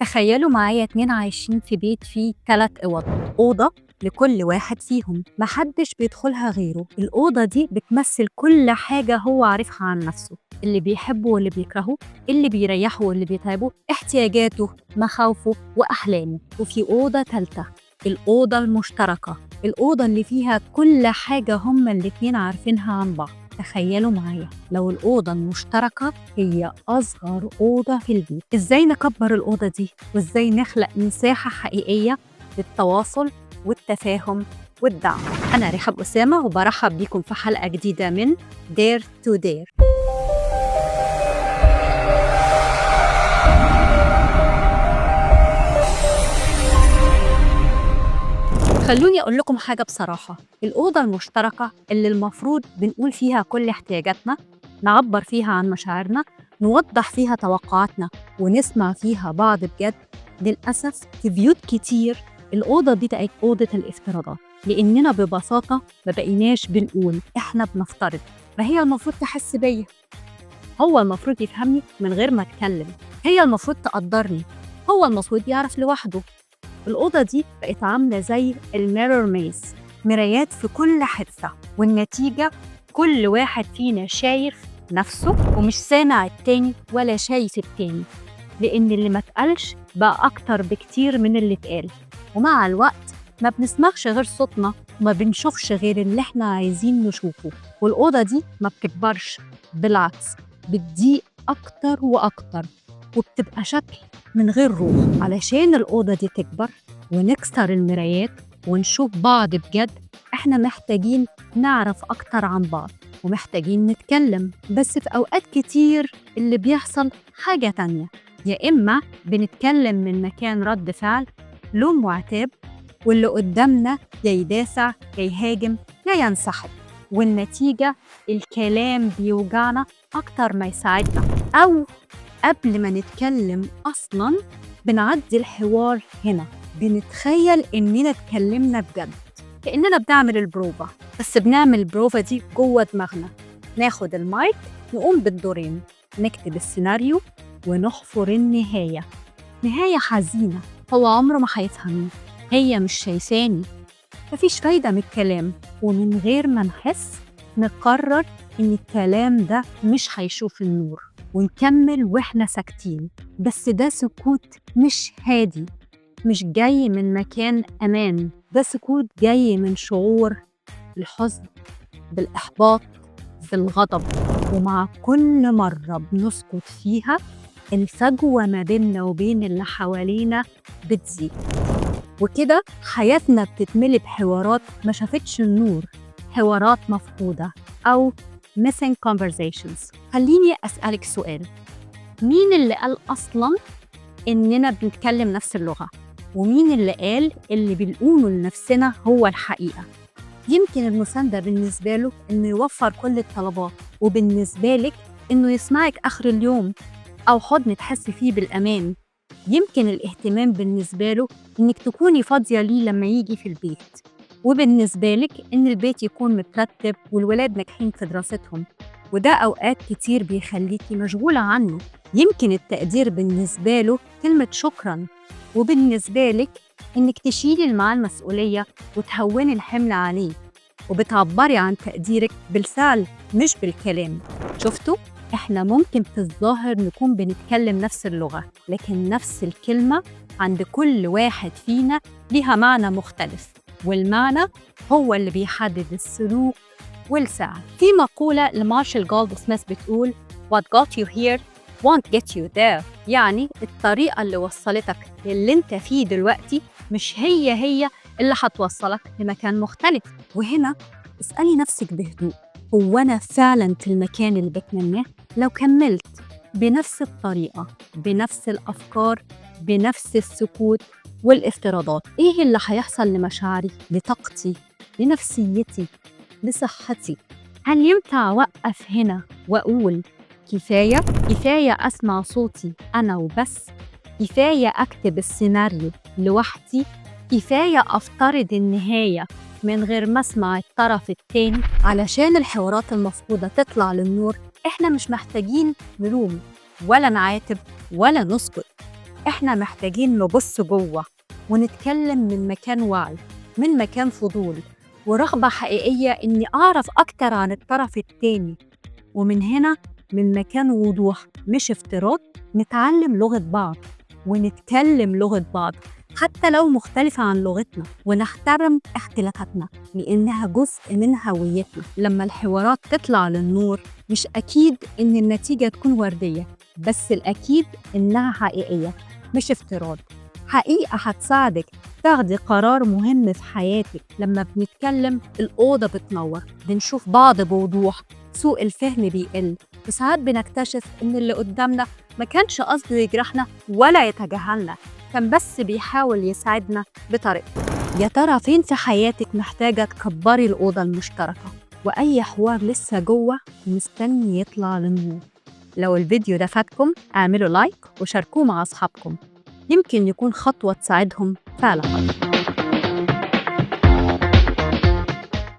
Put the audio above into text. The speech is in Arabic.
تخيلوا معايا اتنين عايشين في بيت فيه 3 أوض، أوضة لكل واحد فيهم محدش بيدخلها غيره. الأوضة دي بتمثل كل حاجة هو عارفها عن نفسه، اللي بيحبه واللي بيكرهه، اللي بيريحه واللي بيتعبه، احتياجاته، مخاوفه وأحلامه. وفي أوضة تالتة، الأوضة المشتركة، الأوضة اللي فيها كل حاجة هما الاتنين عارفينها عن بعض. تخيلوا معايا لو الأوضة المشتركة هي أصغر أوضة في البيت، إزاي نكبر الأوضة دي؟ وإزاي نخلق مساحة حقيقية للتواصل والتفاهم والدعم؟ أنا رحاب أسامة وبرحب بيكم في حلقة جديدة من Dare to Dare. خلوني أقول لكم حاجة بصراحة، الأوضة المشتركة اللي المفروض بنقول فيها كل احتياجاتنا، نعبر فيها عن مشاعرنا، نوضح فيها توقعاتنا ونسمع فيها بعض بجد، للأسف في بيوت كتير الأوضة دي بقت أوضة الافتراضات، لأننا ببساطة ما بقيناش بنقول، إحنا بنفترض. ما هي المفروض تحس بيا، هو المفروض يفهمني من غير ما أتكلم، هي المفروض تقدرني، هو المفروض يعرف لوحده. الأوضة دي بقت عاملة زي الميرور ميز، مرايات في كل حتة، والنتيجة كل واحد فينا شايف نفسه ومش سامع التاني ولا شايف التاني، لأن اللي ما اتقالش بقى أكتر بكتير من اللي اتقال. ومع الوقت ما بنسمعش غير صوتنا وما بنشوفش غير اللي احنا عايزين نشوفه. والأوضة دي ما بتكبرش، بالعكس بتضيق أكتر وأكتر، وبتبقى شكل من غير روح. علشان الأوضة دي تكبر ونكسر المرايات ونشوف بعض بجد، احنا محتاجين نعرف أكتر عن بعض ومحتاجين نتكلم. بس في أوقات كتير اللي بيحصل حاجة تانية، يا إما بنتكلم من مكان رد فعل، لوم وعتاب، واللي قدامنا يا يدافع يا يهاجم يا ينسحب، والنتيجة الكلام بيوجعنا أكتر ما يساعدنا. أو قبل ما نتكلم أصلاً بنعدي الحوار هنا، بنتخيل إننا اتكلمنا بجد، كأننا بنعمل البروفة، بس بنعمل البروفة دي جوه دماغنا. ناخد المايك، نقوم بالدورين، نكتب السيناريو ونحفر النهاية. نهاية حزينة، هو عمره ما هيفهمني، هي مش شايفاني، مفيش فايدة من الكلام. ومن غير ما نحس نقرر إن الكلام ده مش هيشوف النور، ونكمل وإحنا ساكتين. بس ده سكوت مش هادي، مش جاي من مكان أمان، ده سكوت جاي من شعور الحزن، بالإحباط، بالغضب. ومع كل مرة بنسكت فيها الفجوة ما بيننا وبين اللي حوالينا بتزيد، وكده حياتنا بتتملي بحوارات ما شافتش النور، حوارات مفقودة أو missing conversations. خليني أسألك سؤال، مين اللي قال أصلاً إننا بنتكلم نفس اللغة؟ ومين اللي قال اللي بنقوله لنفسنا هو الحقيقة؟ يمكن المساندة بالنسبة له إنه يوفر كل الطلبات، وبالنسبة لك إنه يسمعك آخر اليوم، أو حضن تحس فيه بالأمان. يمكن الاهتمام بالنسبة له إنك تكوني فاضية ليه لما يجي في البيت، وبالنسبة لك إن البيت يكون مترتب والولاد ناجحين في دراستهم، وده أوقات كتير بيخليكي مشغولة عنه. يمكن التقدير بالنسبة له كلمة شكراً، وبالنسبة لك إنك تشيلي معاه المسؤولية وتهوني الحمل عليه، وبتعبري عن تقديرك بالفعل مش بالكلام. شفتوا؟ إحنا ممكن في الظاهر نكون بنتكلم نفس اللغة، لكن نفس الكلمة عند كل واحد فينا ليها معنى مختلف، والمعنى هو اللي بيحدد السلوك والفعل. في مقولة لمارشال جولد سميث بتقول What got you here won't get you there، يعني الطريقة اللي وصلتك للي انت فيه دلوقتي مش هي اللي هتوصلك لمكان مختلف. وهنا اسألي نفسك بهدوء، هو أنا فعلاً في المكان اللي بتمناه؟ لو كملت بنفس الطريقة، بنفس الأفكار، بنفس السكوت والافتراضات، إيه اللي هيحصل لمشاعري، لطاقتي، لنفسيتي، لصحتي؟ هل ينفع أوقف هنا وأقول كفاية أسمع صوتي أنا وبس؟ كفاية أكتب السيناريو لوحدي؟ كفاية أفترض النهاية من غير ما أسمع الطرف التاني؟ علشان الحوارات المفقودة تطلع للنور، إحنا مش محتاجين نلوم ولا نعاتب ولا نسكت، إحنا محتاجين نبُص جوّه ونتكلّم من مكان وعي، من مكان فضول ورغبة حقيقية إنّي أعرف أكتر عن الطرف التاني، ومن هنا من مكان وضوح مش افتراض نتعلّم لغة بعض ونتكلّم لغة بعض حتى لو مختلفة عن لغتنا، ونحترم اختلافاتنا لإنها جزء من هويتنا. لمّا الحوارات تطلع للنور مش أكيد إن النتيجة تكون وردية، بس الأكيد إنها حقيقية مش افتراض. حقيقة هتساعدِك تاخدي قرار مهم في حياتِك. لمّا بنتكلم الأوضة بتنوّر، بنشوف بعض بوضوح، سوء الفهم بيقل، وساعات بنكتشف إن اللي قدامنا ما كانش قصده يجرحنا ولا يتجاهلنا، كان بس بيحاول يساعدنا بطريقته. يا ترى فين في حياتِك محتاجة تكبّري الأوضة المشتركة، وأي حوار لسه جوّه ومستني يطلع للنور؟ لو الفيديو ده فادكم اعملوا لايك وشاركوه مع أصحابكم، يمكن يكون خطوة تساعدهم فعلا.